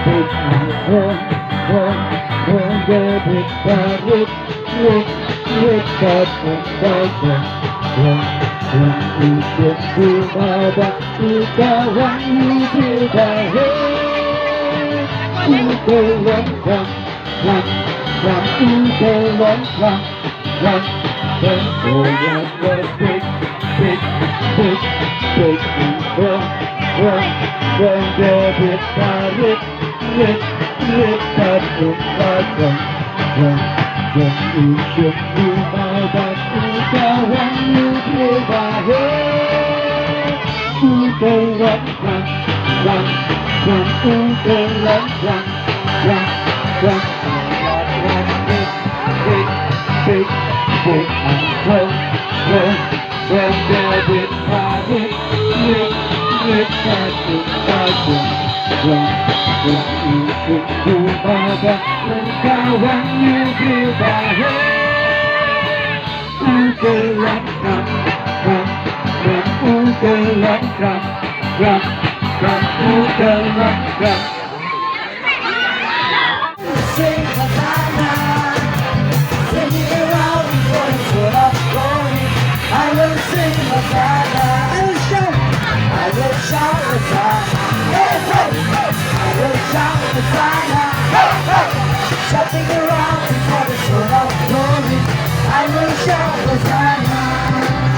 big run, run, run, the big bad rip, rip, rip, that run, run, run, you get to my back, you got one, you feel that head, you go run, run, run, run, you go run, run, run, run, oh yeah, the big, big, big, big run, run, run, the big bad rip, rip, rip, that rip, that run, run, run, you should do my back, you got one, you feel my head, you go run, run, run, run, you go run, run, run, run, run, big, big, big, big, and run, run, run, the big bad rip, rip, rip, that rip, that run, run, run, you should do my back, you got one, you feel my head. Ooga run, run, run, run, ooga run, run, run, run, ooga run, run. Sing Hosanna, singing around the voice full of glory. I will sing Hosanna, I will shout Hosanna. Hey, hey, hey. I will shout Hosanna, hey, hey. Shouting around the voice full of glory. I will shout Hosanna.